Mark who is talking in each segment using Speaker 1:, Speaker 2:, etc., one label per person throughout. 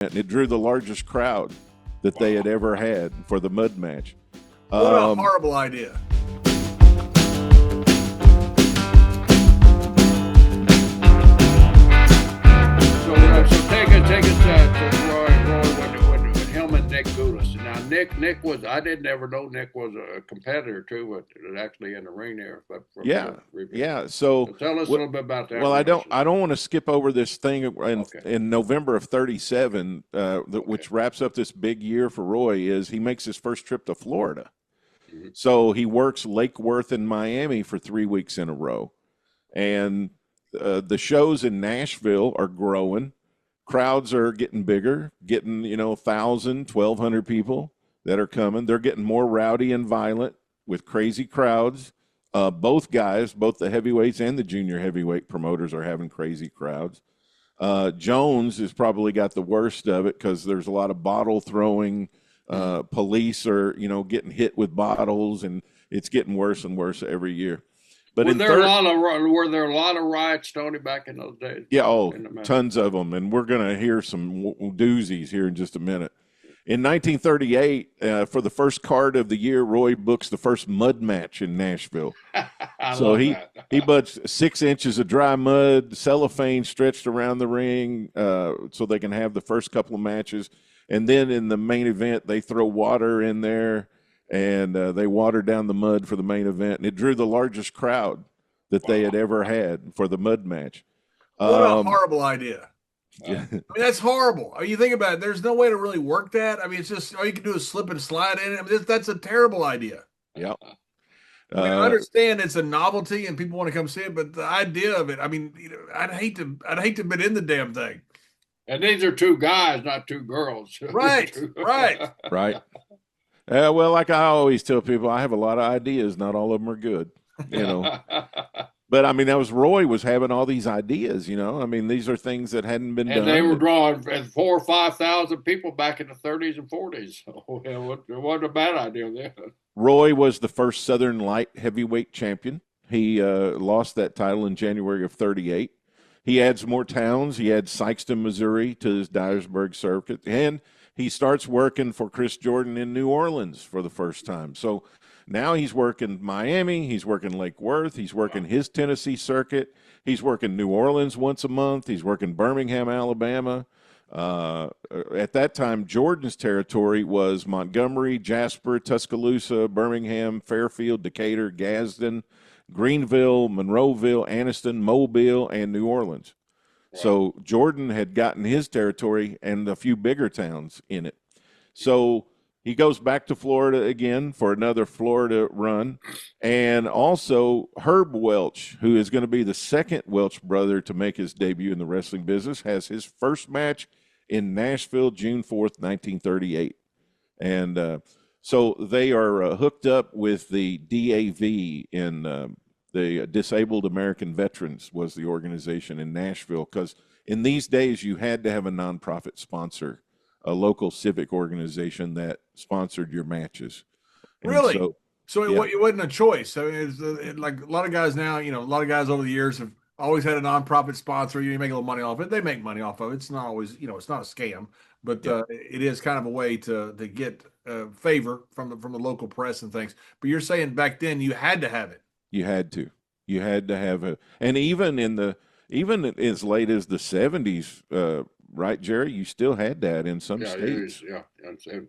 Speaker 1: and it drew the largest crowd that they had ever had for the mud match.
Speaker 2: What a horrible idea.
Speaker 3: So take it to Roy when him and Nick Goulas. Now Nick was, I didn't ever know Nick was a competitor too, but actually in the ring there. But
Speaker 1: yeah. So
Speaker 3: tell us a little bit about that.
Speaker 1: Well, I don't want to skip over this thing in November of '37, which wraps up this big year for Roy. Is he makes his first trip to Florida? Mm-hmm. So he works Lake Worth in Miami for 3 weeks in a row, and the shows in Nashville are growing. Crowds are getting bigger, getting 1,000, 1,200 people that are coming. They're getting more rowdy and violent with crazy crowds. Both guys, both the heavyweights and the junior heavyweight promoters, are having crazy crowds. Jones has probably got the worst of it because there's a lot of bottle throwing. Police are getting hit with bottles, and it's getting worse and worse every year. But
Speaker 3: were there a lot of riots, Tony, back in those days?
Speaker 1: Yeah, tons of them, and we're going to hear some doozies here in just a minute. In 1938, for the first card of the year, Roy books the first mud match in Nashville. So he butts 6 inches of dry mud, cellophane stretched around the ring, so they can have the first couple of matches. And then in the main event, they throw water in there, and they water down the mud for the main event. And it drew the largest crowd that they had ever had for the mud match.
Speaker 2: What a horrible idea.
Speaker 1: Yeah.
Speaker 2: I mean, that's horrible. I mean, you think about it, there's no way to really work that. I mean, it's just all you can do is slip and slide in it. I mean, that's a terrible idea.
Speaker 1: Yep.
Speaker 2: I mean, I understand it's a novelty and people want to come see it, but the idea of it, I mean, I'd hate to have been in the damn thing.
Speaker 3: And these are 2 guys, not 2 girls.
Speaker 2: Right, right.
Speaker 1: Right. Well, like I always tell people, I have a lot of ideas. Not all of them are good, But, I mean, Roy was having all these ideas, I mean, these are things that hadn't been done.
Speaker 3: And they were drawing 4,000 or 5,000 people back in the 30s and 40s. So it wasn't a bad idea then.
Speaker 1: Roy was the first Southern light heavyweight champion. He lost that title in January of '38. He adds more towns. He adds Sikeston, Missouri to his Dyersburg circuit. And he starts working for Chris Jordan in New Orleans for the first time. So now he's working Miami. He's working Lake Worth. He's working his Tennessee circuit. He's working New Orleans once a month. He's working Birmingham, Alabama. At that time, Jordan's territory was Montgomery, Jasper, Tuscaloosa, Birmingham, Fairfield, Decatur, Gadsden, Greenville, Monroeville, Anniston, Mobile, and New Orleans. Right. So Jordan had gotten his territory and a few bigger towns in it. So he goes back to Florida again for another Florida run. And also Herb Welch, who is going to be the second Welch brother to make his debut in the wrestling business, has his first match in Nashville, June 4th, 1938. And so they are hooked up with the DAV in the Disabled American Veterans was the organization in Nashville, because in these days you had to have a nonprofit sponsor, a local civic organization that sponsored your matches. And
Speaker 2: really? So it wasn't a choice. I mean, it's like a lot of guys now, a lot of guys over the years have always had a nonprofit sponsor. You make a little money off it. They make money off of it. It's not always, it's not a scam, but it is kind of a way to get favor from the local press and things. But you're saying back then you had to have it.
Speaker 1: You had to have it. And even as late as the 70s, right, Jerry, you still had that in some states.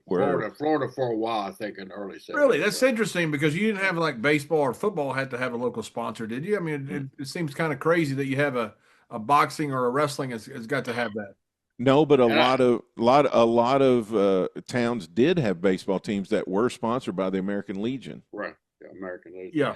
Speaker 3: Florida for a while, I think, in the early 70s.
Speaker 2: Really? That's interesting, because you didn't have like baseball or football had to have a local sponsor, did you? I mean, it seems kind of crazy that you have a boxing or a wrestling has got to have that.
Speaker 1: No, but a lot of towns did have baseball teams that were sponsored by the American Legion.
Speaker 3: Right. American Legion.
Speaker 2: Yeah.